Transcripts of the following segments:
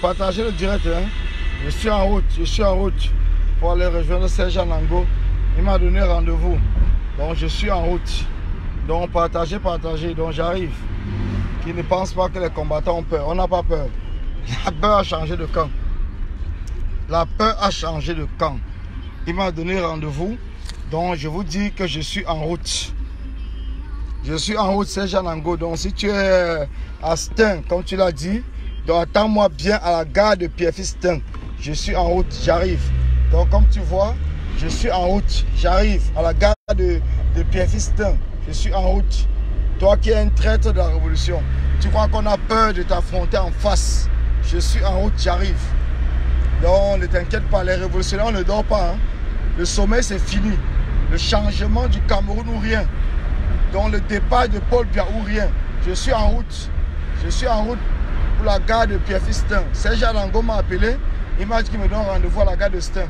partagez le direct. Hein. Je suis en route pour aller rejoindre Serge Anango. Il m'a donné rendez-vous. Donc je suis en route. Donc partagez. Donc j'arrive. Qui ne pense pas que les combattants ont peur. On n'a pas peur. La peur a changé de camp. La peur a changé de camp. Il m'a donné rendez-vous. Donc je vous dis que je suis en route. Je suis en route, Serge Anango. Donc si tu es à Stein, comme tu l'as dit, donc attends-moi bien à la gare de Pierrefitte Stein. Je suis en route, j'arrive. Donc comme tu vois, je suis en route, j'arrive à la gare de Pierrefitte Stein. Je suis en route. Toi qui es un traître de la révolution, tu crois qu'on a peur de t'affronter en face. Je suis en route, j'arrive. Donc ne t'inquiète pas, les révolutionnaires on ne dort pas. Hein. Le sommet c'est fini. Le changement du Cameroun ou rien. Donc le départ de Paul Biya ou rien. Je suis en route. Je suis en route pour la gare de Pierrefitte Stein. Serge Anango m'a appelé. Il m'a dit qu'il me donne rendez-vous à la gare de Stein.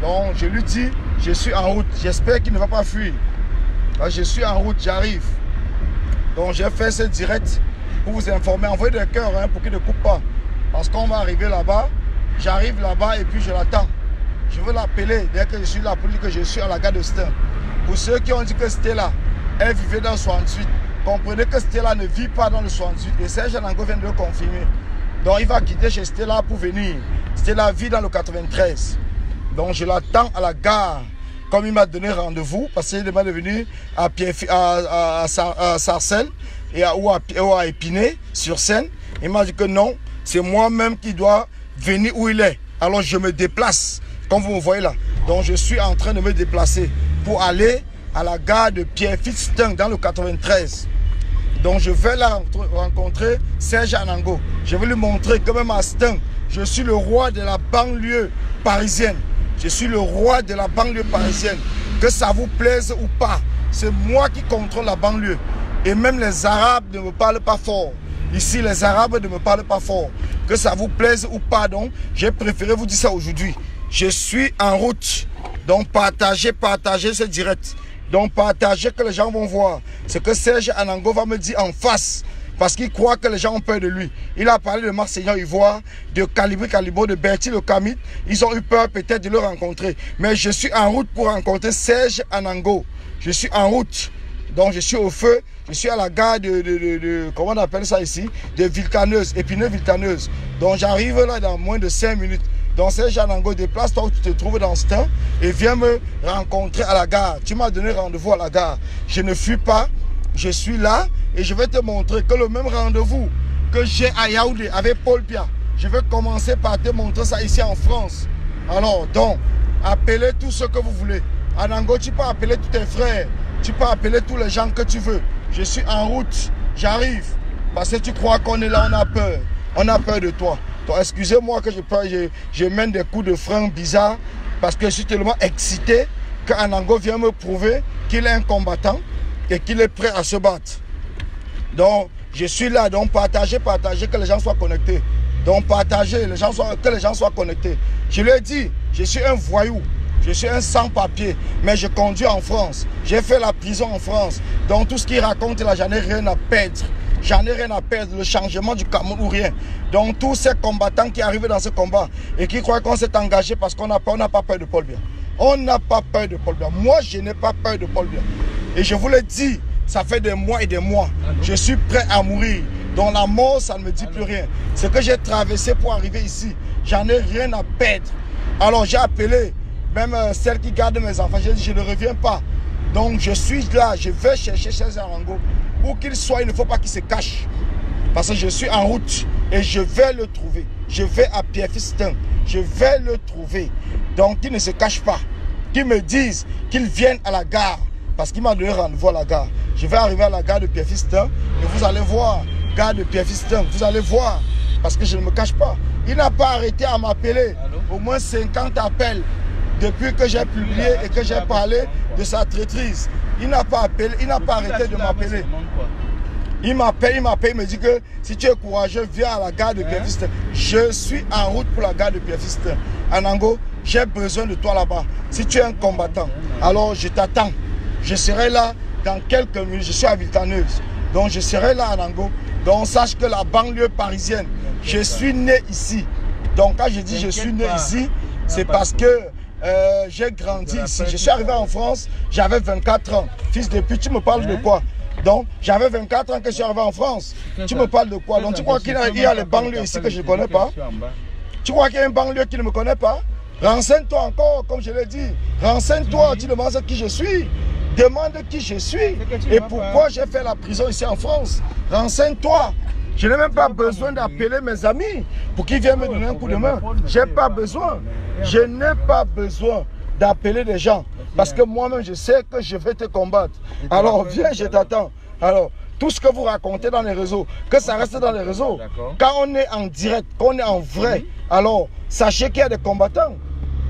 Donc je lui dis, je suis en route. J'espère qu'il ne va pas fuir. Alors, je suis en route, j'arrive. Donc j'ai fait ce direct pour vous informer. Envoyez des cœurs hein, pour qu'il ne coupe pas. Parce qu'on va arriver là-bas. J'arrive là-bas et puis je l'attends. Je veux l'appeler dès que je suis là pour dire que je suis à la gare de Stein. Pour ceux qui ont dit que c'était là. Elle vivait dans le 68. Comprenez que Stella ne vit pas dans le 68. Et Serge Anango vient de le confirmer. Donc il va quitter chez Stella pour venir. Stella vit dans le 93. Donc je l'attends à la gare. Comme il m'a donné rendez-vous. Parce qu'il m'a devenu à Sarcelles ou à Épinay sur Seine. Il m'a dit que non. C'est moi-même qui dois venir où il est. Alors je me déplace. Comme vous me voyez là. Donc je suis en train de me déplacer pour aller à la gare de Pierrefitte Stein dans le 93. Donc je vais là rencontrer Serge Anango. Je vais lui montrer que même à Stein, je suis le roi de la banlieue parisienne. Je suis le roi de la banlieue parisienne. Que ça vous plaise ou pas, c'est moi qui contrôle la banlieue. Et même les Arabes ne me parlent pas fort. Ici, les Arabes ne me parlent pas fort. Que ça vous plaise ou pas, donc, j'ai préféré vous dire ça aujourd'hui. Je suis en route. Donc partagez ce direct. Donc partagez que les gens vont voir ce que Serge Anango va me dire en face. Parce qu'il croit que les gens ont peur de lui. Il a parlé de Marseillais Ivoire, de Calibo, de Bertie le Camit. Ils ont eu peur peut-être de le rencontrer. Mais je suis en route pour rencontrer Serge Anango. Je suis en route. Donc je suis au feu. Je suis à la gare comment on appelle ça ici? De Viltaneuse, Épinay-Viltaneuse. Donc j'arrive là dans moins de 5 minutes. Donc Serge Anango, déplace-toi où tu te trouves dans ce temps et viens me rencontrer à la gare. Tu m'as donné rendez-vous à la gare. Je ne fuis pas, je suis là et je vais te montrer que le même rendez-vous que j'ai à Yaoundé avec Paul Biya, je vais commencer par te montrer ça ici en France. Alors donc, appelez tout ce que vous voulez. Anango, tu peux appeler tous tes frères, tu peux appeler tous les gens que tu veux. Je suis en route, j'arrive. Parce que tu crois qu'on est là, on a peur. On a peur de toi. Excusez-moi que je mène des coups de frein bizarres parce que je suis tellement excité que Anango vient me prouver qu'il est un combattant et qu'il est prêt à se battre. Donc, je suis là. Donc, partagez, que les gens soient connectés. Donc, partagez, que les gens soient connectés. Je lui ai dit, je suis un voyou. Je suis un sans-papier, mais je conduis en France. J'ai fait la prison en France. Donc, tout ce qu'il raconte là, j'en ai rien à perdre. J'en ai rien à perdre, le changement du Cameroun ou rien. Donc tous ces combattants qui arrivent dans ce combat et qui croient qu'on s'est engagé parce qu'on n'a pas peur de Paul Biya. On n'a pas peur de Paul Biya. Moi, je n'ai pas peur de Paul Biya. Et je vous le dis, ça fait des mois et des mois. Je suis prêt à mourir. Donc la mort, ça ne me dit plus rien. Ce que j'ai traversé pour arriver ici, j'en ai rien à perdre. Alors j'ai appelé même celle qui garde mes enfants. J'ai dit, je ne reviens pas. Donc je suis là, je vais chercher Serge Anango. Où qu'il soit, il ne faut pas qu'il se cache. Parce que je suis en route et je vais le trouver. Je vais à Pierrefitte Stein. Je vais le trouver. Donc qu'il ne se cache pas. Qu'il me dise qu'il vienne à la gare. Parce qu'il m'a donné rendez-vous à la gare. Je vais arriver à la gare de Pierrefitte Stein. Et vous allez voir, gare de Pierrefitte Stein, vous allez voir. Parce que je ne me cache pas. Il n'a pas arrêté à m'appeler. Au moins 50 appels. Depuis que j'ai publié et que j'ai parlé de sa traîtrise. Il n'a pas appelé, il n'a pas arrêté de m'appeler. Il m'appelle, il me dit que si tu es courageux, viens à la gare de Pierrefitte Stein. Je suis en route pour la gare de Pierrefitte Stein. Anango, j'ai besoin de toi là-bas. Si tu es un combattant, alors je t'attends. Je serai là dans quelques minutes. Je suis à Viltaneuse. Donc je serai là, Anango. Donc sache que la banlieue parisienne, je suis né ici. Donc quand je dis je suis né ici, c'est parce que j'ai grandi ici. Je suis arrivé en France, j'avais 24 ans. Fils de pute, tu me parles de quoi? Donc j'avais 24 ans que je suis arrivé en France. Tu me parles de quoi? Donc tu crois qu'il y a les banlieues ici que je ne connais pas? Tu crois qu'il y a une banlieue qui ne me connaît pas? Renseigne-toi encore, comme je l'ai dit. Renseigne-toi, tu demandes qui je suis. Demande qui je suis et pourquoi j'ai fait la prison ici en France. Renseigne-toi. Je n'ai même pas besoin d'appeler mes amis pour qu'ils viennent me donner un coup de main. Je n'ai pas besoin. Je n'ai pas besoin d'appeler des gens parce que moi-même je sais que je vais te combattre. Alors viens, je t'attends. Alors tout ce que vous racontez dans les réseaux, que ça reste dans les réseaux. Quand on est en direct, quand on est en vrai, alors sachez qu'il y a des combattants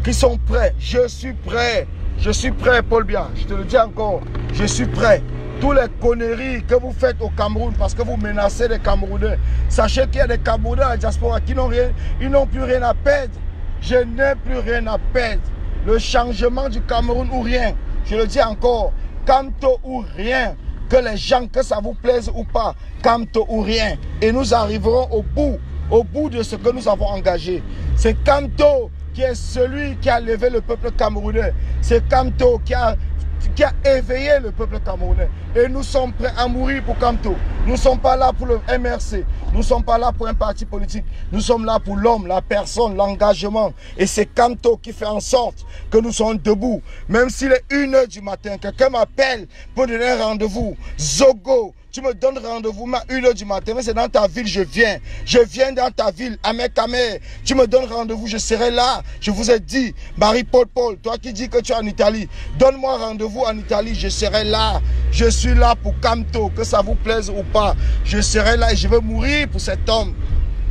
qui sont prêts. Je suis prêt. Je suis prêt, Paul Biya. Je te le dis encore. Je suis prêt. Tous les conneries que vous faites au Cameroun parce que vous menacez les Camerounais. Sachez qu'il y a des Camerounais à la diaspora qui n'ont rien, ils n'ont plus rien à perdre. Je n'ai plus rien à perdre. Le changement du Cameroun ou rien. Je le dis encore. Camto ou rien. Que les gens, que ça vous plaise ou pas. Camto ou rien. Et nous arriverons au bout de ce que nous avons engagé. C'est Camto qui est celui qui a levé le peuple camerounais. C'est Camto qui a éveillé le peuple camerounais. Et nous sommes prêts à mourir pour Camto. Nous ne sommes pas là pour le MRC. Nous ne sommes pas là pour un parti politique. Nous sommes là pour l'homme, la personne, l'engagement. Et c'est Camto qui fait en sorte que nous sommes debout. Même s'il est 1 h du matin, quelqu'un m'appelle pour donner un rendez-vous. Zogo, tu me donnes rendez-vous à 1 h du matin, mais c'est dans ta ville, je viens. Je viens dans ta ville, à Mekame. Tu me donnes rendez-vous, je serai là. Je vous ai dit, Marie-Paul, toi qui dis que tu es en Italie, donne-moi rendez-vous en Italie, je serai là. Je suis là pour Camto, que ça vous plaise ou pas. Je serai là et je vais mourir pour cet homme.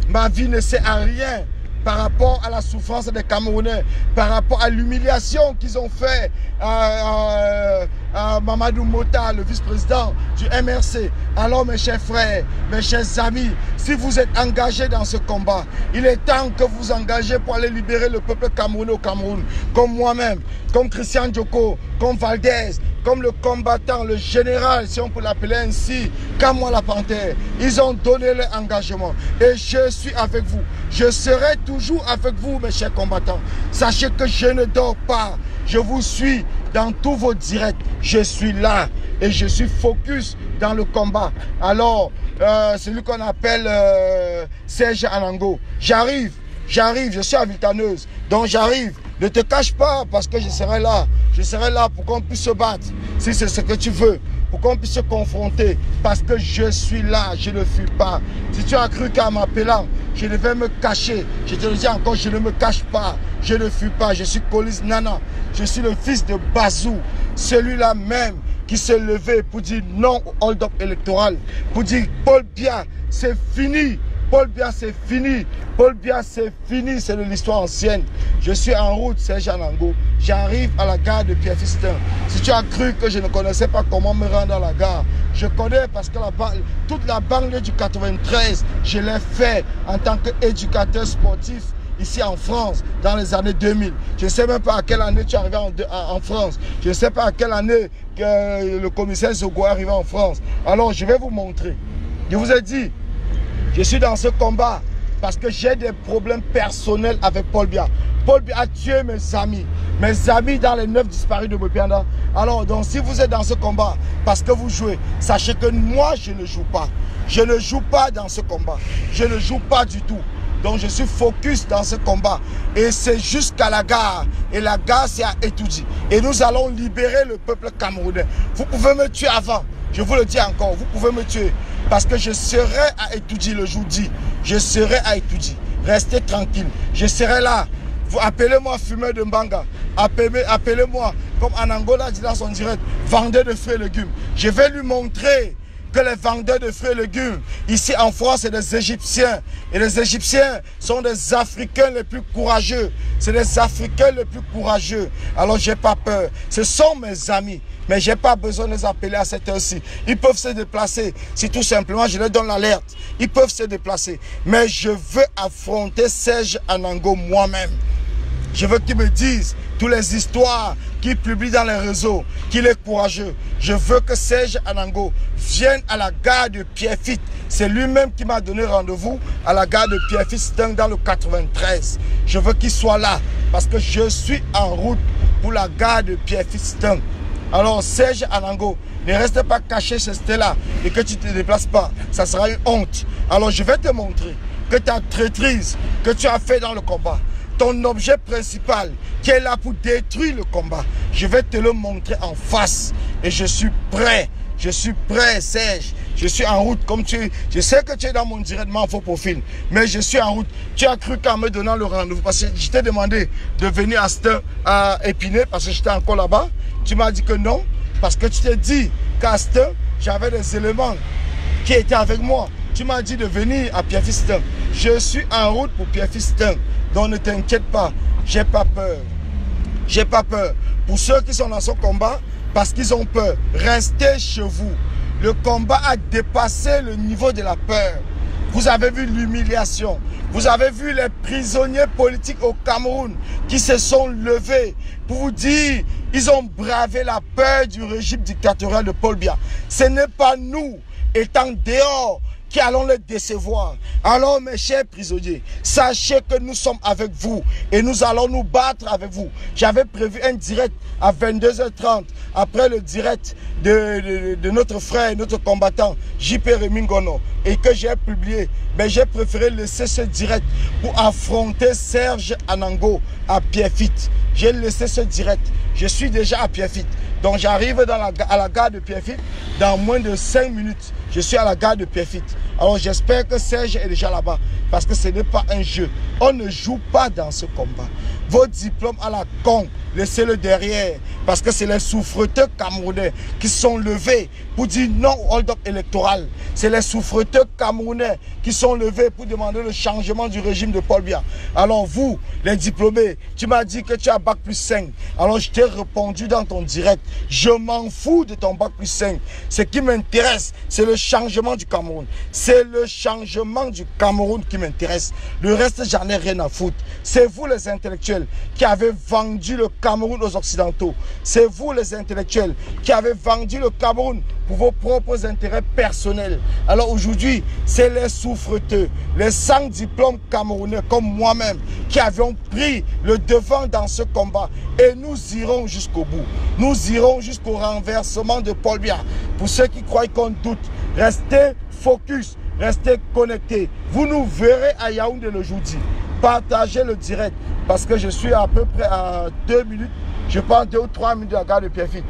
Ma vie ne sert à rien par rapport à la souffrance des Camerounais, par rapport à l'humiliation qu'ils ont fait à Mamadou Mota, le vice-président du MRC. Alors mes chers frères, mes chers amis, si vous êtes engagés dans ce combat, il est temps que vous vous engagez pour aller libérer le peuple camerounais au Cameroun, comme moi-même, comme Christian Djoko, comme Valdez, comme le combattant, le général, si on peut l'appeler ainsi, Kamwa la Panthère. Ils ont donné leur engagement et je suis avec vous. Je serai toujours avec vous, mes chers combattants. Sachez que je ne dors pas. Je vous suis dans tous vos directs. Je suis là et je suis focus dans le combat. Alors, celui qu'on appelle Serge Anango, j'arrive, je suis à Villetaneuse. Donc j'arrive. Ne te cache pas parce que je serai là. Je serai là pour qu'on puisse se battre. Si c'est ce que tu veux. Pour qu'on puisse se confronter. Parce que je suis là. Je ne fuis pas. Si tu as cru qu'en m'appelant, je devais me cacher. Je te le dis encore, je ne me cache pas. Je ne fuis pas. Je suis Colis Nana. Je suis le fils de Bazou. Celui-là même qui s'est levé pour dire non au hold-up électoral. Pour dire Paul Biya, c'est fini. Paul Biya, c'est fini. Paul Biya, c'est fini. C'est de l'histoire ancienne. Je suis en route, Serge Anango. J'arrive à la gare de Pierre-Fistin. Si tu as cru que je ne connaissais pas comment me rendre à la gare, je connais parce que toute la banlieue du 93, je l'ai fait en tant qu'éducateur sportif ici en France, dans les années 2000. Je ne sais même pas à quelle année tu es arrivé en France. Je ne sais pas à quelle année que le commissaire Zogo est arrivé en France. Alors, je vais vous montrer. Je vous ai dit, je suis dans ce combat parce que j'ai des problèmes personnels avec Paul Biya. Paul Biya a tué mes amis dans les 9 disparus de Bopianda. Alors, donc, si vous êtes dans ce combat parce que vous jouez, sachez que moi, je ne joue pas. Je ne joue pas dans ce combat. Je ne joue pas du tout. Donc, je suis focus dans ce combat. Et c'est jusqu'à la gare. Et la gare, c'est à Etoudi. Et nous allons libérer le peuple camerounais. Vous pouvez me tuer avant. Je vous le dis encore, vous pouvez me tuer. Parce que je serai à Etoudi le jour dit. Je serai à Etoudi. Restez tranquille. Je serai là. Vous appelez-moi fumeur de mbanga. Appelez-moi, comme Anangola dit dans son direct, vendeur de fruits et légumes. Je vais lui montrer que les vendeurs de fruits et légumes, ici en France, c'est des Égyptiens. Et les Égyptiens sont des Africains les plus courageux. C'est des Africains les plus courageux. Alors, j'ai pas peur. Ce sont mes amis. Mais je n'ai pas besoin de les appeler à cette heure-ci. Ils peuvent se déplacer. Si tout simplement, je leur donne l'alerte. Ils peuvent se déplacer. Mais je veux affronter Serge Anango moi-même. Je veux qu'ils me disent toutes les histoires qui publie dans les réseaux qu'il est courageux. Je veux que Serge Anango vienne à la gare de Pierrefitte. C'est lui-même qui m'a donné rendez-vous à la gare de Pierrefitte dans le 93. Je veux qu'il soit là parce que je suis en route pour la gare de Pierrefitte. Alors Serge Anango, ne reste pas caché chez Stella et que tu ne te déplaces pas. Ça sera une honte. Alors je vais te montrer que ta traîtrise que tu as fait dans le combat, ton objet principal qui est là pour détruire le combat, je vais te le montrer en face. Et je suis prêt. Je suis prêt, Serge. Je suis en route comme tu... Je sais que tu es dans mon directement faux profil, mais je suis en route. Tu as cru qu'en me donnant le rendez-vous, parce que je t'ai demandé de venir à Épinay, parce que j'étais encore là-bas. Tu m'as dit que non, parce que tu t'es dit qu'à Stein, j'avais des éléments qui étaient avec moi. Tu m'as dit de venir à Pierrefitte. Je suis en route pour Pierrefitte. Donc ne t'inquiète pas, j'ai pas peur. J'ai pas peur. Pour ceux qui sont dans ce combat, parce qu'ils ont peur, restez chez vous. Le combat a dépassé le niveau de la peur. Vous avez vu l'humiliation. Vous avez vu les prisonniers politiques au Cameroun qui se sont levés pour vous dire ils ont bravé la peur du régime dictatorial de Paul Biya. Ce n'est pas nous, étant dehors, qui allons les décevoir. Alors mes chers prisonniers, sachez que nous sommes avec vous et nous allons nous battre avec vous. J'avais prévu un direct à 22h30 après le direct de notre frère, notre combattant JP Remingono et que j'ai publié. Mais j'ai préféré laisser ce direct pour affronter Serge Anango à Pierrefitte. J'ai laissé ce direct. Je suis déjà à Pierrefitte. Donc j'arrive à la gare de Pierrefitte dans moins de 5 minutes. Je suis à la gare de Pierrefitte. Alors j'espère que Serge est déjà là-bas parce que ce n'est pas un jeu. On ne joue pas dans ce combat. Vos diplômes à la con, laissez-le derrière parce que c'est les souffreteux camerounais qui sont levés pour dire non au hold-up électoral. C'est les souffreteux camerounais qui sont levés pour demander le changement du régime de Paul Biya. Alors vous, les diplômés, tu m'as dit que tu as bac plus 5. Alors je t'ai répondu dans ton direct. Je m'en fous de ton bac plus 5. Ce qui m'intéresse, c'est le changement du Cameroun. C'est le changement du Cameroun qui m'intéresse. Le reste, j'en ai rien à foutre. C'est vous les intellectuels qui avez vendu le Cameroun aux Occidentaux. C'est vous les intellectuels qui avez vendu le Cameroun pour vos propres intérêts personnels. Alors aujourd'hui, c'est les souffreteux, les sans diplômes camerounais comme moi-même qui avions pris le devant dans ce combat. Et nous irons jusqu'au bout. Nous irons jusqu'au renversement de Paul Biya. Pour ceux qui croient qu'on doute, restez focus, restez connectés. Vous nous verrez à Yaoundé le jeudi. Partagez le direct parce que je suis à peu près à 2 minutes. Je pense 2 ou 3 minutes de la gare de Pierrefitte.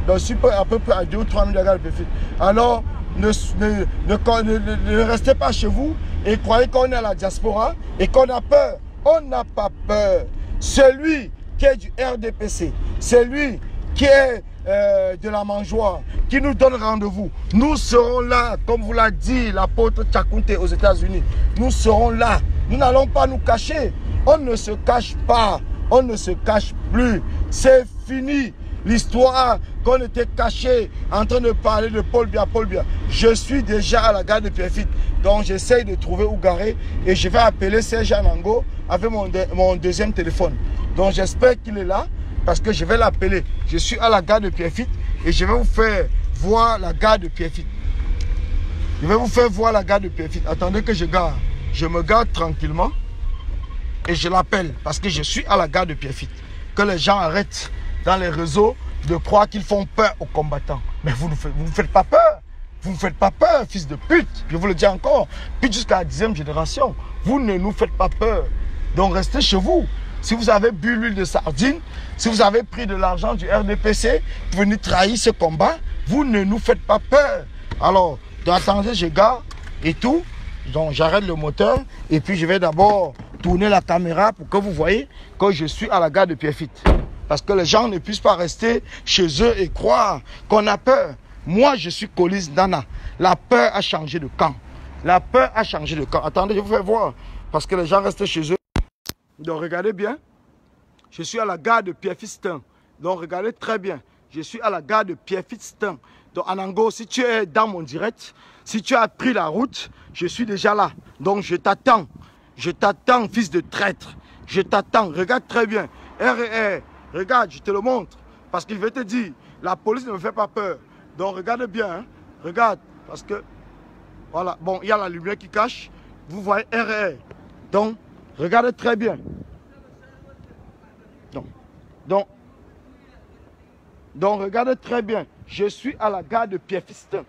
Donc je suis à peu près à 2 ou 3 minutes de la gare de Pierrefitte. Alors ne restez pas chez vous et croyez qu'on est à la diaspora et qu'on a peur. On n'a pas peur. Celui qui est du RDPC, celui qui est de la mangeoire, qui nous donne rendez-vous. Nous serons là, comme vous l'a dit l'apôtre Tchakounte aux États-Unis. Nous serons là. Nous n'allons pas nous cacher. On ne se cache pas. On ne se cache plus. C'est fini. L'histoire qu'on était caché en train de parler de Paul Biya, Paul Biya. Je suis déjà à la gare de Pierrefitte. Donc j'essaye de trouver où garer et je vais appeler Serge Anango avec mon deuxième téléphone. Donc j'espère qu'il est là parce que je vais l'appeler. Je suis à la gare de Pierrefitte et je vais vous faire voir la gare de Pierrefitte. Je vais vous faire voir la gare de Pierrefitte. Attendez que je gare. Je me gare tranquillement et je l'appelle parce que je suis à la gare de Pierrefitte. Que les gens arrêtent dans les réseaux de croire qu'ils font peur aux combattants. Mais vous ne faites pas peur. Vous ne faites pas peur, fils de pute. Je vous le dis encore. Puis jusqu'à la 10e génération, vous ne nous faites pas peur. Donc restez chez vous. Si vous avez bu l'huile de sardine, si vous avez pris de l'argent du RDPC pour venir trahir ce combat, vous ne nous faites pas peur. Alors, attendez, je gare et tout. Donc j'arrête le moteur et puis je vais d'abord tourner la caméra pour que vous voyez que je suis à la gare de Pierrefitte. Parce que les gens ne puissent pas rester chez eux et croire qu'on a peur. Moi, je suis Colis Nana. La peur a changé de camp. La peur a changé de camp. Attendez, je vous fais voir. Parce que les gens restent chez eux. Donc, regardez bien. Je suis à la gare de Pierrefitte. Donc, regardez très bien. Je suis à la gare de Pierrefitte. Donc, Anango, si tu es dans mon direct, si tu as pris la route, je suis déjà là. Donc, je t'attends. Je t'attends, fils de traître. Je t'attends. Regarde très bien. Regarde, je te le montre. Parce que je vais te dire, la police ne me fait pas peur. Donc regarde bien, hein. Regarde, parce que, voilà, bon, il y a la lumière qui cache. Vous voyez RR. Donc, regardez très bien. Donc, regardez très bien. Je suis à la gare de Pierre-Fistin.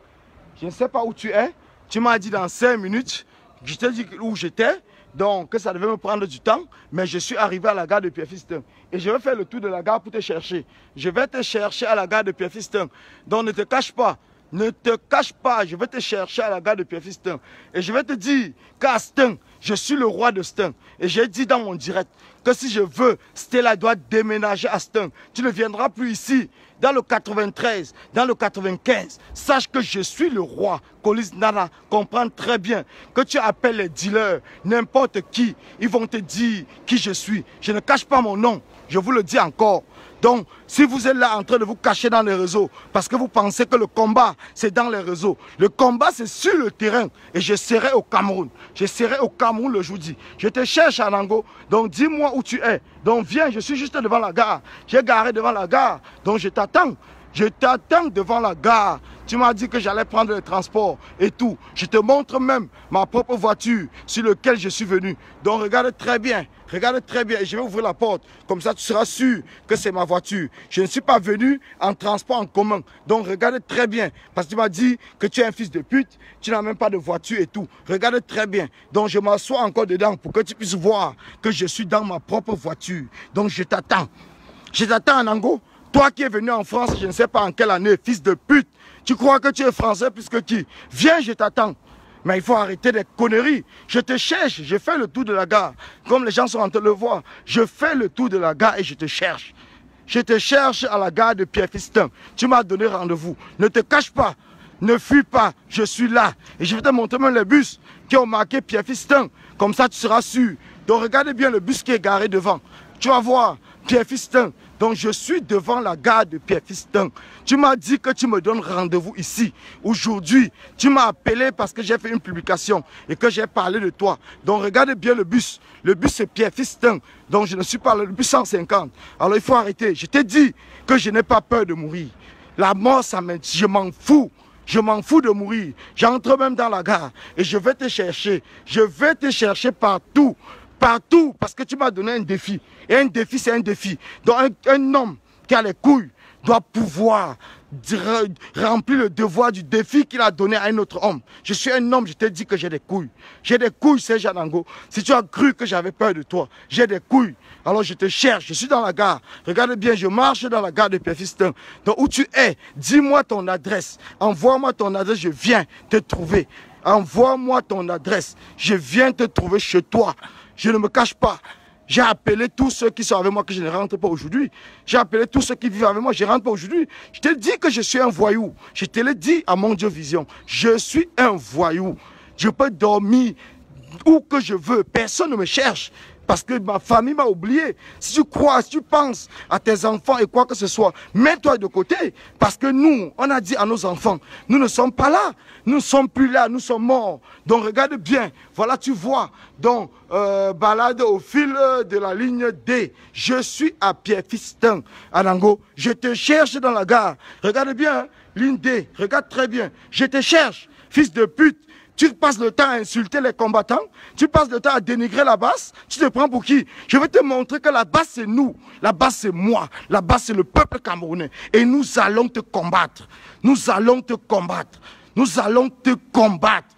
Je ne sais pas où tu es. Tu m'as dit dans 5 minutes. Je t'ai dit où j'étais. Donc, que ça devait me prendre du temps. Mais je suis arrivé à la gare de Pierre-Fistin. Et je vais faire le tour de la gare pour te chercher. Je vais te chercher à la gare de Pierre-Fistin. Donc, ne te cache pas. Ne te cache pas, je vais te chercher à la gare de Pierre-Fistin. Et je vais te dire qu'à Stein, je suis le roi de Stein. Et j'ai dit dans mon direct que si je veux, Stella doit déménager à Stein. Tu ne viendras plus ici. Dans le 93, dans le 95, sache que je suis le roi. Colis Nana comprend très bien que tu appelles les dealers, n'importe qui, ils vont te dire qui je suis. Je ne cache pas mon nom, je vous le dis encore. Donc, si vous êtes là en train de vous cacher dans les réseaux, parce que vous pensez que le combat, c'est dans les réseaux. Le combat, c'est sur le terrain. Et je serai au Cameroun. Je serai au Cameroun le jeudi. Je te cherche à Nango. Donc, dis-moi où tu es. Donc, viens, je suis juste devant la gare. J'ai garé devant la gare. Donc, je t'attends. Je t'attends devant la gare. Tu m'as dit que j'allais prendre le transport et tout. Je te montre même ma propre voiture sur laquelle je suis venu. Donc regarde très bien. Regarde très bien. Et je vais ouvrir la porte. Comme ça, tu seras sûr que c'est ma voiture. Je ne suis pas venu en transport en commun. Donc regarde très bien. Parce que tu m'as dit que tu es un fils de pute. Tu n'as même pas de voiture et tout. Regarde très bien. Donc je m'assois encore dedans pour que tu puisses voir que je suis dans ma propre voiture. Donc je t'attends. Je t'attends en Ango. Toi qui es venu en France, je ne sais pas en quelle année, fils de pute, tu crois que tu es français plus que qui? Viens, je t'attends. Mais il faut arrêter des conneries. Je te cherche, je fais le tour de la gare. Comme les gens sont en train de le voir, je fais le tour de la gare et je te cherche. Je te cherche à la gare de Pierre-Fistin. Tu m'as donné rendez-vous. Ne te cache pas, ne fuis pas, je suis là. Et je vais te montrer même les bus qui ont marqué Pierre-Fistin. Comme ça, tu seras sûr. Donc regarde bien le bus qui est garé devant. Tu vas voir, Pierre-Fistin. Donc je suis devant la gare de Pierre-Fistin. Tu m'as dit que tu me donnes rendez-vous ici. Aujourd'hui, tu m'as appelé parce que j'ai fait une publication et que j'ai parlé de toi. Donc regarde bien le bus. Le bus c'est Pierre-Fistin. Donc je ne suis pas le bus 150. Alors il faut arrêter. Je t'ai dit que je n'ai pas peur de mourir. La mort, je m'en fous. Je m'en fous de mourir. J'entre même dans la gare et je vais te chercher. Je vais te chercher partout. Partout, parce que tu m'as donné un défi. Et un défi, c'est un défi. Donc un homme qui a les couilles doit pouvoir remplir le devoir du défi qu'il a donné à un autre homme. Je suis un homme, je t'ai dit que j'ai des couilles. J'ai des couilles, Serge Nango. Si tu as cru que j'avais peur de toi, j'ai des couilles. Alors je te cherche, je suis dans la gare. Regarde bien, je marche dans la gare de Pierre-Fistin. Donc où tu es, dis-moi ton adresse. Envoie-moi ton adresse, je viens te trouver. Envoie-moi ton adresse, je viens te trouver chez toi. Je ne me cache pas. J'ai appelé tous ceux qui sont avec moi que je ne rentre pas aujourd'hui. J'ai appelé tous ceux qui vivent avec moi, je ne rentre pas aujourd'hui. Je te dis que je suis un voyou. Je te l'ai dit à Mon Dieu Vision. Je suis un voyou. Je peux dormir où que je veux. Personne ne me cherche. Parce que ma famille m'a oublié. Si tu crois, si tu penses à tes enfants et quoi que ce soit, mets-toi de côté. Parce que nous, on a dit à nos enfants, nous ne sommes pas là. Nous ne sommes plus là, nous sommes morts. Donc regarde bien. Voilà, tu vois. Donc, balade au fil de la ligne D. Je suis à Pierre-Fistin, à Nango. Je te cherche dans la gare. Regarde bien, hein, ligne D. Regarde très bien. Je te cherche, fils de pute. Tu passes le temps à insulter les combattants, tu passes le temps à dénigrer la base, tu te prends pour qui? Je vais te montrer que la base c'est nous, la base c'est moi, la base c'est le peuple camerounais. Et nous allons te combattre, nous allons te combattre. Nous allons te combattre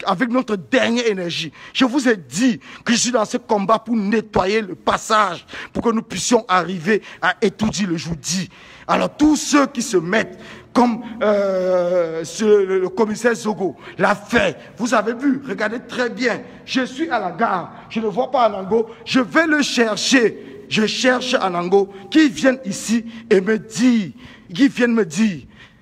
avec notre dernière énergie. Je vous ai dit que je suis dans ce combat pour nettoyer le passage, pour que nous puissions arriver à étudier le jeudi. Alors tous ceux qui se mettent comme le commissaire Zogo l'a fait, vous avez vu, regardez très bien, je suis à la gare, je ne vois pas Anango, je vais le chercher. Je cherche Anango, qui viennent ici et me dire, qui viennent me dire.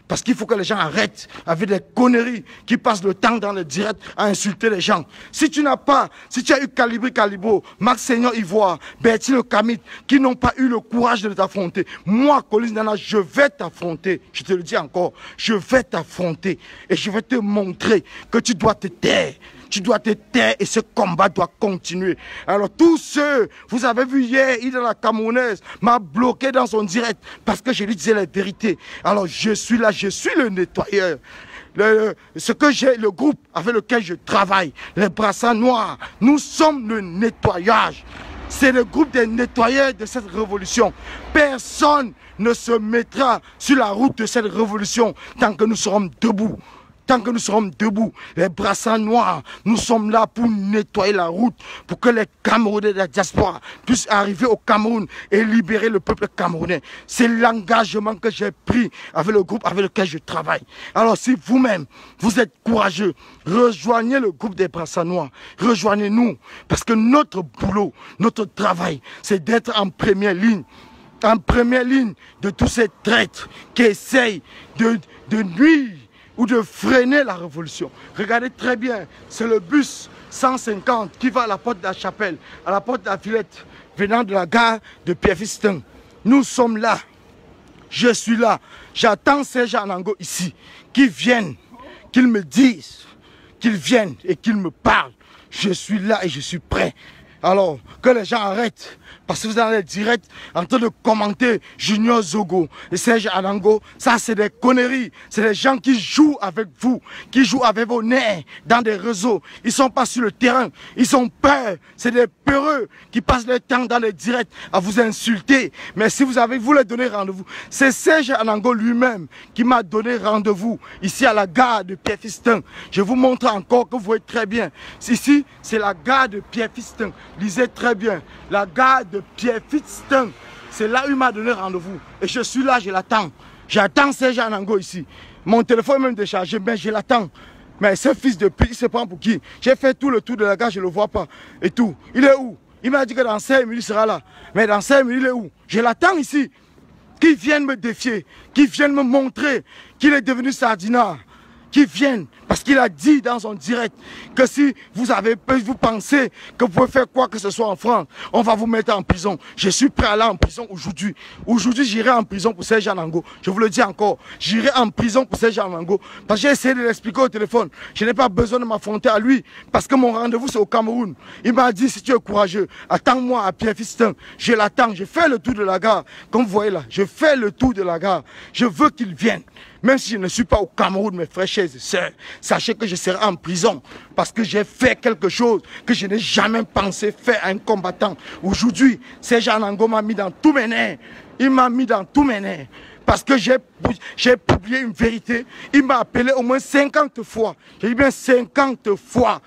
Parce qu'il faut que les gens arrêtent avec des conneries qui passent le temps dans le direct à insulter les gens. Si tu n'as pas, si tu as eu Calibro, Max Seigneur Ivoire, Bertie Le Camit, qui n'ont pas eu le courage de t'affronter, moi, Colis Nana, je vais t'affronter. Je te le dis encore, je vais t'affronter. Et je vais te montrer que tu dois te taire. Tu dois te taire et ce combat doit continuer. Alors tous ceux, vous avez vu hier, il est la Camerounaise, m'a bloqué dans son direct parce que je lui disais la vérité. Alors je suis là, je suis le nettoyeur. Le groupe avec lequel je travaille, les brassards noirs, nous sommes le nettoyage. C'est le groupe des nettoyeurs de cette révolution. Personne ne se mettra sur la route de cette révolution tant que nous serons debout. Tant que nous serons debout, les brassards noirs, nous sommes là pour nettoyer la route, pour que les Camerounais de la diaspora puissent arriver au Cameroun et libérer le peuple camerounais. C'est l'engagement que j'ai pris avec le groupe avec lequel je travaille. Alors si vous-même, vous êtes courageux, rejoignez le groupe des brassards noirs, rejoignez-nous, parce que notre boulot, notre travail, c'est d'être en première ligne de tous ces traîtres qui essayent de nuire ou de freiner la révolution. Regardez très bien, c'est le bus 150 qui va à la porte de la Chapelle, à la porte de la Villette, venant de la gare de Pierre-Fiston. Nous sommes là, je suis là, j'attends Serge Anango ici, qu'ils viennent, qu'ils me disent, qu'ils viennent et qu'ils me parlent. Je suis là et je suis prêt. Alors, que les gens arrêtent, parce que vous allez direct en train de commenter Junior Zogo et Serge Anango. Ça, c'est des conneries. C'est des gens qui jouent avec vous, qui jouent avec vos nerfs dans des réseaux. Ils ne sont pas sur le terrain. Ils ont peur. C'est des peureux qui passent leur temps dans les directs à vous insulter. Mais si vous leur donnez rendez-vous, c'est Serge Anango lui-même qui m'a donné rendez-vous ici à la gare de Pierre-Fiston. Je vous montre encore que vous voyez très bien. Ici, c'est la gare de Pierre-Fiston. Lisez très bien. La gare de Pierre-Fiston. C'est là où il m'a donné rendez-vous. Et je suis là, je l'attends. J'attends Serge Anango ici. Mon téléphone est même déchargé, mais je l'attends. Mais ce fils de pute, il se prend pour qui? J'ai fait tout le tour de la gare, je ne le vois pas. Et tout. Il est où? Il m'a dit que dans 5 minutes, il sera là. Mais dans 5 minutes, il est où? Je l'attends ici. Qu'il vienne me défier. Qu'il vienne me montrer qu'il est devenu Sardinat. Qui viennent, parce qu'il a dit dans son direct que si vous pensez que vous pouvez faire quoi que ce soit en France, on va vous mettre en prison. Je suis prêt à aller en prison aujourd'hui. Aujourd'hui, j'irai en prison pour Serge Anango. Je vous le dis encore, j'irai en prison pour Serge Anango. Parce que j'ai essayé de l'expliquer au téléphone. Je n'ai pas besoin de m'affronter à lui, parce que mon rendez-vous c'est au Cameroun. Il m'a dit, si tu es courageux, attends-moi à Pierre-Fiston. Je l'attends, je fais le tour de la gare. Comme vous voyez là, je fais le tour de la gare. Je veux qu'il vienne. Même si je ne suis pas au Cameroun, mes frères, chers et sœurs, sachez que je serai en prison parce que j'ai fait quelque chose que je n'ai jamais pensé faire à un combattant. Aujourd'hui, Serge Anango m'a mis dans tous mes nerfs. Il m'a mis dans tous mes nerfs. Parce que j'ai publié une vérité. Il m'a appelé au moins 50 fois. J'ai dit bien 50 fois.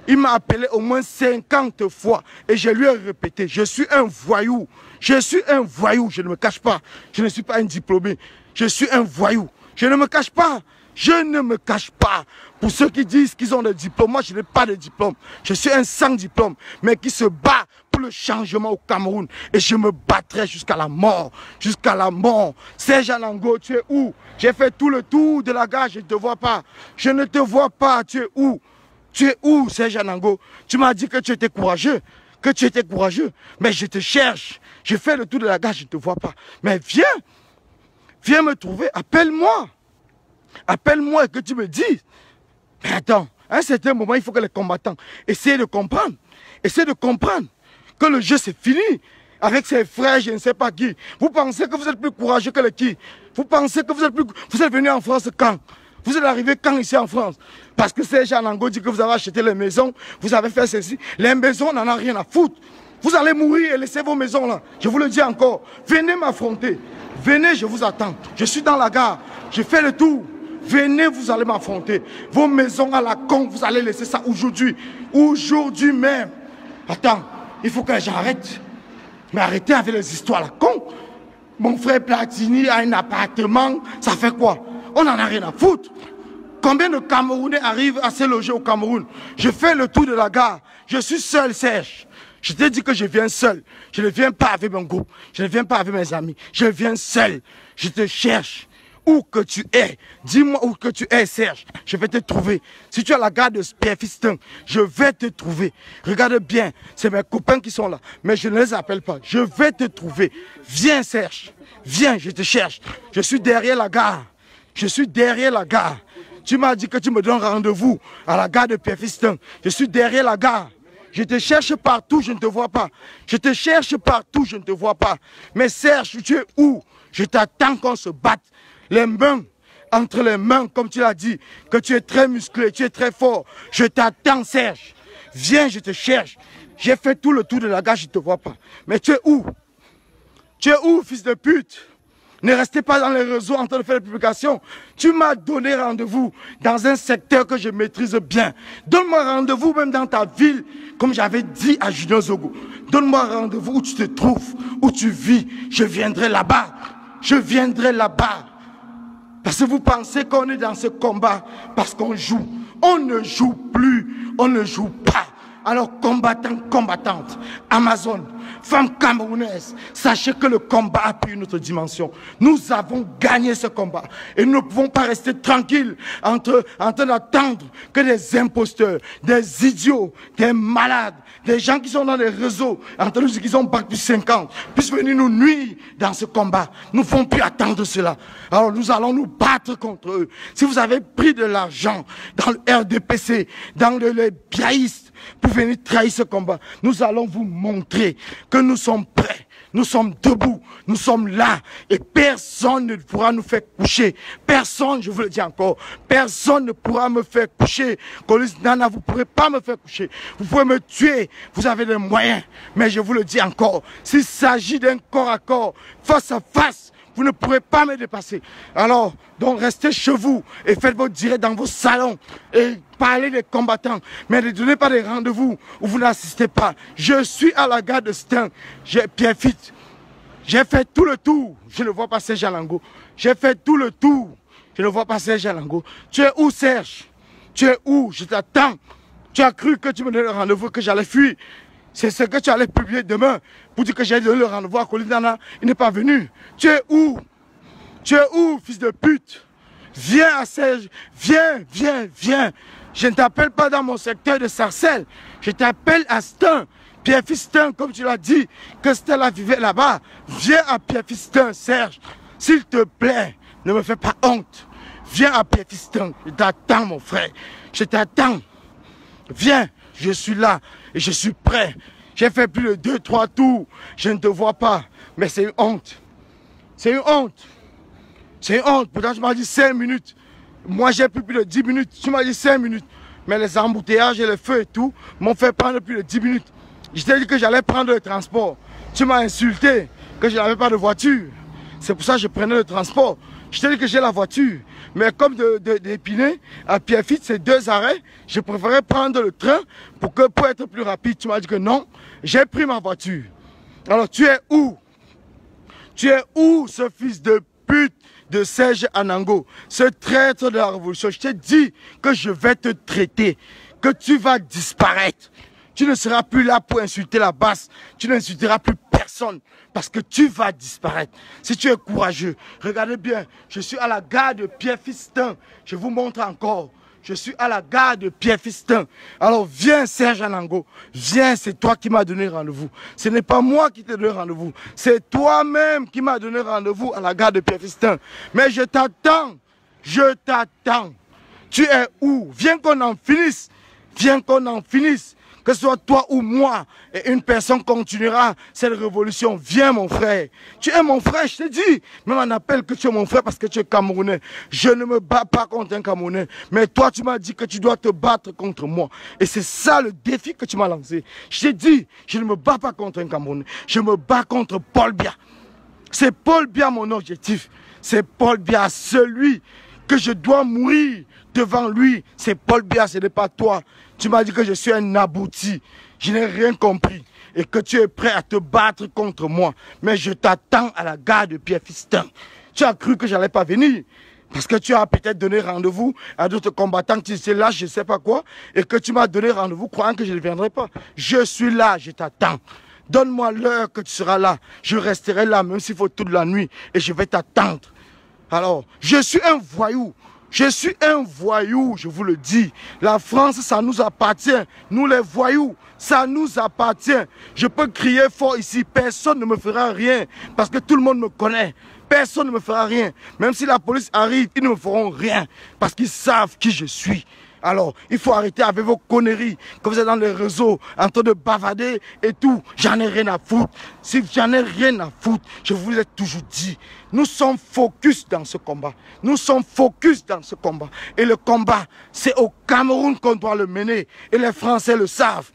Il m'a appelé au moins 50 fois. Et je lui ai répété, je suis un voyou. Je suis un voyou, je ne me cache pas. Je ne suis pas un diplômé. Je suis un voyou. Je ne me cache pas. Je ne me cache pas. Pour ceux qui disent qu'ils ont des diplômes, moi je n'ai pas de diplôme. Je suis un sans diplôme, mais qui se bat pour le changement au Cameroun. Et je me battrai jusqu'à la mort. Jusqu'à la mort. Serge Anango, tu es où? J'ai fait tout le tour de la gare, je ne te vois pas. Je ne te vois pas, tu es où? Tu es où, Serge Anango? Tu m'as dit que tu étais courageux. Que tu étais courageux. Mais je te cherche. Je fais le tour de la gare, je ne te vois pas. Mais viens. Viens me trouver, appelle-moi. Appelle-moi et que tu me dises. Mais attends, à un certain moment, il faut que les combattants essayent de comprendre. Essayez de comprendre que le jeu c'est fini. Avec ses frères, je ne sais pas qui. Vous pensez que vous êtes plus courageux que les qui? Vous pensez que vous êtes venu en France quand? Vous êtes arrivé quand ici en France? Parce que Serge Anango dit que vous avez acheté les maisons, vous avez fait ceci. Les maisons, on n'en a rien à foutre. Vous allez mourir et laisser vos maisons là. Je vous le dis encore. Venez m'affronter. Venez, je vous attends. Je suis dans la gare. Je fais le tour. Venez, vous allez m'affronter. Vos maisons à la con, vous allez laisser ça aujourd'hui. Aujourd'hui même. Attends, il faut que j'arrête. Mais arrêtez avec les histoires à la con. Mon frère Platini a un appartement. Ça fait quoi? On n'en a rien à foutre. Combien de Camerounais arrivent à se loger au Cameroun? Je fais le tour de la gare. Je suis seul, Serge. Je t'ai dit que je viens seul. Je ne viens pas avec mon groupe. Je ne viens pas avec mes amis. Je viens seul. Je te cherche. Où que tu es. Dis-moi où que tu es, Serge. Je vais te trouver. Si tu es à la gare de Pierre-Fiston, je vais te trouver. Regarde bien. C'est mes copains qui sont là. Mais je ne les appelle pas. Je vais te trouver. Viens, Serge. Viens, je te cherche. Je suis derrière la gare. Je suis derrière la gare. Tu m'as dit que tu me donnes rendez-vous à la gare de Pierre-Fistin. Je suis derrière la gare. Je te cherche partout, je ne te vois pas. Je te cherche partout, je ne te vois pas. Mais Serge, tu es où? Je t'attends qu'on se batte. Les mains, entre les mains, comme tu l'as dit, que tu es très musclé, tu es très fort. Je t'attends, Serge. Viens, je te cherche. J'ai fait tout le tour de la gare, je ne te vois pas. Mais tu es où? Tu es où, fils de pute? Ne restez pas dans les réseaux en train de faire des publications. Tu m'as donné rendez-vous dans un secteur que je maîtrise bien. Donne-moi rendez-vous même dans ta ville, comme j'avais dit à Julien Zogo. Donne-moi rendez-vous où tu te trouves, où tu vis. Je viendrai là-bas. Je viendrai là-bas. Parce que vous pensez qu'on est dans ce combat parce qu'on joue. On ne joue plus. On ne joue pas. Alors combattants, combattantes, Amazon, femmes camerounaises, sachez que le combat a pris une autre dimension. Nous avons gagné ce combat et nous ne pouvons pas rester tranquilles en train d'attendre que des imposteurs, des idiots, des malades, des gens qui sont dans les réseaux, en train de dire qu'ils ont bac plus 50, puissent venir nous nuire dans ce combat. Nous ne pouvons plus attendre cela. Alors nous allons nous battre contre eux. Si vous avez pris de l'argent dans le RDPC, dans les biaïstes, pour venir trahir ce combat, nous allons vous montrer que nous sommes prêts, nous sommes debout, nous sommes là et personne ne pourra nous faire coucher. Personne, je vous le dis encore, personne ne pourra me faire coucher. Nana, vous ne pourrez pas me faire coucher. Vous pouvez me tuer, vous avez des moyens. Mais je vous le dis encore, s'il s'agit d'un corps à corps, face à face, vous ne pourrez pas me dépasser. Alors, donc restez chez vous et faites vos directs dans vos salons et parlez des combattants. Mais ne donnez pas des rendez-vous où vous n'assistez pas. Je suis à la gare de Stein. J'ai Pierre-Fitte. J'ai fait tout le tour. Je ne vois pas Serge Alango. J'ai fait tout le tour. Je ne vois pas Serge Alango. Tu es où, Serge? Tu es où? Je t'attends. Tu as cru que tu me donnais rendez-vous, que j'allais fuir. C'est ce que tu allais publier demain pour dire que j'ai donné le rendez-vous à Kolindana. Il n'est pas venu. Tu es où? Tu es où, fils de pute? Viens à Serge. Viens, viens, viens. Je ne t'appelle pas dans mon secteur de Sarcelles. Je t'appelle à Stein. Pierre-Fistin, comme tu l'as dit, que Stella vivait là-bas. Viens à Pierre-Fistin, Serge. S'il te plaît, ne me fais pas honte. Viens à Pierre-Fistin. Je t'attends, mon frère. Je t'attends. Viens, je suis là et je suis prêt. J'ai fait plus de 2-3 tours. Je ne te vois pas. Mais c'est une honte. C'est une honte. C'est une honte. Pourtant, tu m'as dit 5 minutes. Moi, j'ai plus de 10 minutes. Tu m'as dit 5 minutes. Mais les embouteillages et le feu et tout m'ont fait prendre plus de 10 minutes. Je t'ai dit que j'allais prendre le transport. Tu m'as insulté que je n'avais pas de voiture. C'est pour ça que je prenais le transport. Je t'ai dit que j'ai la voiture. Mais comme d'Épinay à Pierrefitte, c'est 2 arrêts, je préférais prendre le train pour être plus rapide. Tu m'as dit que non. J'ai pris ma voiture. Alors tu es où? Tu es où, ce fils de pute de Serge Anango, ce traître de la révolution? Je t'ai dit que je vais te traiter, que tu vas disparaître. Tu ne seras plus là pour insulter la basse. Tu n'insulteras plus personne parce que tu vas disparaître. Si tu es courageux, regardez bien, je suis à la gare de Pierre-Fistin. Je vous montre encore. Je suis à la gare de Pierre-Fistin. Alors viens, Serge Anango. Viens, c'est toi qui m'as donné rendez-vous. Ce n'est pas moi qui t'ai donné rendez-vous. C'est toi-même qui m'as donné rendez-vous à la gare de Pierre-Fistin. Mais je t'attends. Je t'attends. Tu es où? Viens qu'on en finisse. Viens qu'on en finisse. Que ce soit toi ou moi, et une personne continuera cette révolution. Viens, mon frère. Tu es mon frère, je te dis. Même on appelle que tu es mon frère parce que tu es Camerounais. Je ne me bats pas contre un Camerounais. Mais toi, tu m'as dit que tu dois te battre contre moi. Et c'est ça le défi que tu m'as lancé. Je t'ai dit, je ne me bats pas contre un Camerounais. Je me bats contre Paul Biya. C'est Paul Biya mon objectif. C'est Paul Biya, celui que je dois mourir devant lui. C'est Paul Biya, ce n'est pas toi. Tu m'as dit que je suis un abouti. Je n'ai rien compris. Et que tu es prêt à te battre contre moi. Mais je t'attends à la gare de Pierre-Fistin. Tu as cru que je n'allais pas venir. Parce que tu as peut-être donné rendez-vous à d'autres combattants qui étaient là, je ne sais pas quoi. Et que tu m'as donné rendez-vous croyant que je ne viendrai pas. Je suis là, je t'attends. Donne-moi l'heure que tu seras là. Je resterai là, même s'il faut toute la nuit. Et je vais t'attendre. Alors, je suis un voyou. Je suis un voyou, je vous le dis. La France, ça nous appartient. Nous les voyous, ça nous appartient. Je peux crier fort ici, personne ne me fera rien. Parce que tout le monde me connaît. Personne ne me fera rien. Même si la police arrive, ils ne me feront rien. Parce qu'ils savent qui je suis. Alors, il faut arrêter avec vos conneries. Quand vous êtes dans les réseaux, en train de bavader et tout, j'en ai rien à foutre. Si j'en ai rien à foutre, je vous l'ai toujours dit. Nous sommes focus dans ce combat. Nous sommes focus dans ce combat. Et le combat, c'est au Cameroun qu'on doit le mener. Et les Français le savent.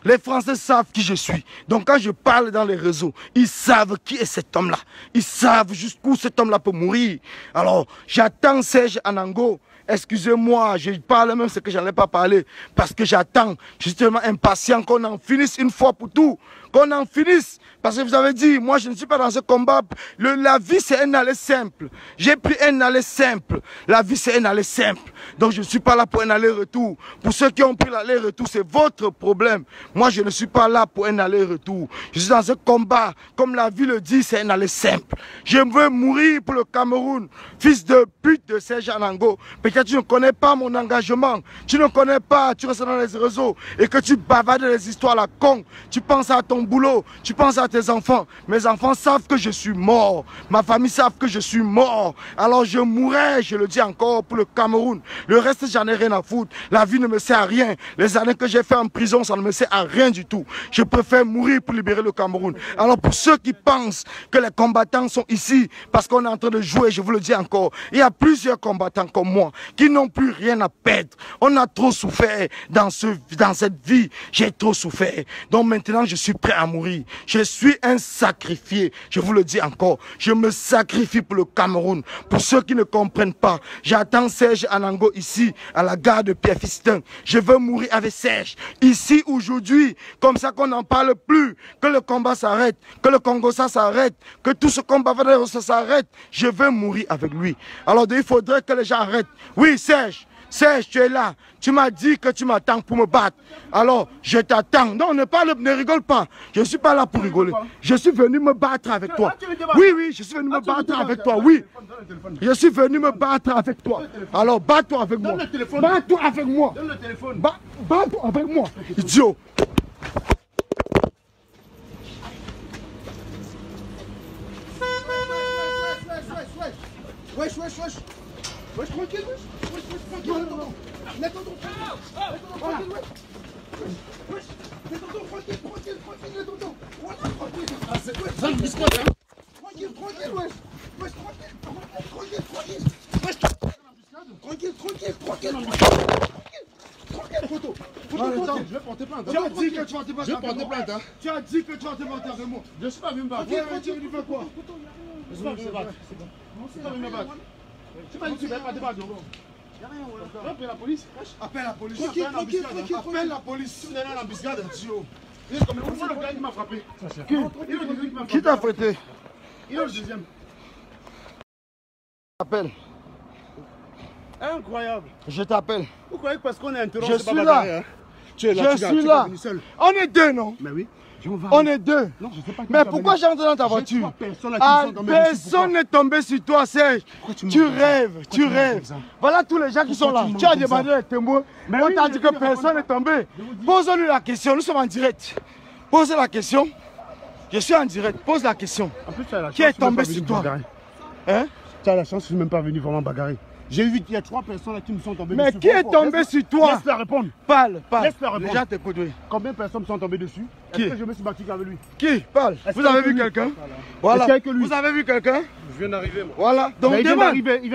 Les Français savent qui je suis. Donc quand je parle dans les réseaux, ils savent qui est cet homme-là. Ils savent jusqu'où cet homme-là peut mourir. Alors, j'attends Serge Anango. Excusez-moi, je parle même ce que je n'allais pas parler. Parce que j'attends. Je suis tellement impatient qu'on en finisse une fois pour tout. Qu'on en finisse. Parce que vous avez dit, moi je ne suis pas dans ce combat. La vie c'est un aller simple. J'ai pris un aller simple. La vie c'est un aller simple. Donc je ne suis pas là pour un aller-retour. Pour ceux qui ont pris l'aller-retour, c'est votre problème. Moi je ne suis pas là pour un aller-retour. Je suis dans ce combat. Comme la vie le dit, c'est un aller simple. Je veux mourir pour le Cameroun. Fils de pute de Serge Anango. Peut-être tu ne connais pas mon engagement. Tu ne connais pas, tu restes dans les réseaux. Et que tu bavardes les histoires à la con. Tu penses à ton boulot. Tu penses à tes enfants. Mes enfants savent que je suis mort. Ma famille savent que je suis mort. Alors je mourrai, je le dis encore, pour le Cameroun. Le reste, j'en ai rien à foutre. La vie ne me sert à rien. Les années que j'ai fait en prison, ça ne me sert à rien du tout. Je préfère mourir pour libérer le Cameroun. Alors pour ceux qui pensent que les combattants sont ici parce qu'on est en train de jouer, je vous le dis encore, il y a plusieurs combattants comme moi qui n'ont plus rien à perdre. On a trop souffert dans cette vie. J'ai trop souffert. Donc maintenant, je suis prêt à mourir. Je suis un sacrifié. Je vous le dis encore. Je me sacrifie pour le Cameroun. Pour ceux qui ne comprennent pas, j'attends Serge Anango ici, à la gare de Pierre-Fistin. Je veux mourir avec Serge. Ici, aujourd'hui, comme ça qu'on n'en parle plus. Que le combat s'arrête. Que le Congo ça s'arrête. Que tout ce combat ça s'arrête. Je veux mourir avec lui. Alors il faudrait que les gens arrêtent. Oui, Serge. Serge, tu es là. Tu m'as dit que tu m'attends pour me battre. Alors, je t'attends. Non, ne rigole pas. Je ne suis pas là pour rigoler. Je suis venu me battre avec toi. Oui, je suis venu me battre avec toi. Oui. Je suis venu me battre avec toi. Alors, bats-toi avec moi. Bats-toi avec moi. Bats-toi avec moi. Idiot. Wesh, tranquille, wesh, non. Mets ton dos, tranquille, wesh. Mets ton dos, tranquille, mets ton dos. Voilà, tranquille. Tranquille, wesh. Wesh, tranquille, photo. Je vais porter plainte. Tu as dit que tu vas te battre. Je vais porter plainte. Tu as dit que tu vas te battre avec moi. Je suis pas venu me battre. Tu veux faire quoi? Je suis pas venu me battre. Je suis pas venu me battre. Tu m'as dit que tu ne vas pas te battre. Appelle la police. Appelle la police. Tranquille. Appelle la police. Tu n'es pas en embuscade. Pourquoi le gars qui m'a frappé? Qui t'a fouetté? Il est le deuxième. Appelle. Incroyable. Je t'appelle. Vous croyez que parce qu'on est interrompu, Je c'est pas suis bagarré, là. hein? Tu es là, Je suis là. On est deux, non? Mais oui. On est deux. Non, je sais pas. Mais pourquoi j'entre dans ta voiture? Personne n'est tombé sur toi, Serge. Tu rêves. Voilà tous les gens qui sont là. Tu as demandé les témoins. On t'a dit que personne n'est tombé. Pose-lui la question. Nous sommes en direct. Pose la question. Je suis en direct. Pose la question. Qui est tombé sur toi? Hein? Tu as la chance, je ne suis même pas venu vraiment bagarrer. J'ai vu qu'il y a 3 personnes là qui me sont tombées dessus. Mais qui est tombé sur toi? Laisse-la répondre. Parle. Laisse-la répondre. Les gens t'écoutent, oui. Combien de personnes me sont tombées dessus? Qui? Est-ce que je me suis battu avec lui? Qui? Parle. Vous avez vu quelqu'un? Voilà. Vous avez vu quelqu'un? Je viens d'arriver, moi. Voilà. Donc il vient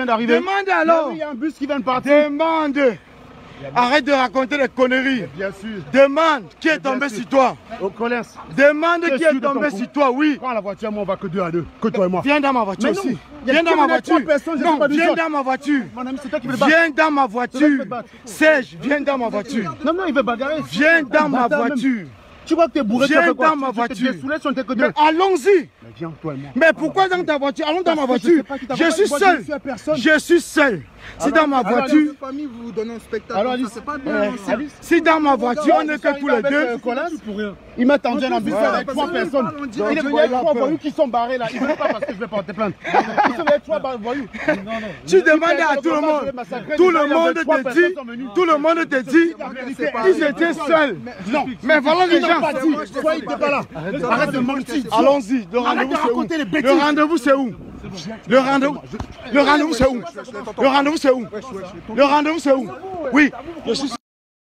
d'arriver. Demande alors. Il y a un bus qui vient de partir. Demande. Arrête de raconter des conneries. Bien sûr. Demande qui est tombé sur toi. Au collège. Demande qui est tombé sur toi, oui. Prends la voiture, moi on va que 2 à 2. Que toi et moi. Viens dans ma voiture non, aussi. Viens Viens dans ma voiture. Non, viens dans ma voiture. Mon ami, c'est toi qui veux le battre. Viens dans ma voiture. Serge, viens dans ma voiture. Non, il veut bagarrer. Viens dans ma voiture. Tu vois que t'es bourré. Viens dans ma voiture. Mais allons-y. Viens, toi et moi. Mais pourquoi dans ta voiture? Allons dans ma voiture. Je suis seul. Si dans ma voiture... famille, vous vous donnez un spectacle. Alors, Alice, c'est pas bien. Si dans ma voiture, on est que tous les deux... Ils m'ont tendu un ambulance avec 3 personnes. Il y a 3 voyous qui sont barrés là. Ils ne veulent pas parce que je vais porter plainte. Ils sont les 3 voyous. Tu demandes à tout le monde. Tout le monde te dit qu'ils étaient seuls. Non, mais voilà les gens. Arrête de mentir. Allons-y. Le rendez-vous c'est où? Le rendez-vous c'est où? Le rendez-vous c'est où? Le rendez-vous c'est où? Le rendez-vous c'est où? Oui, je suis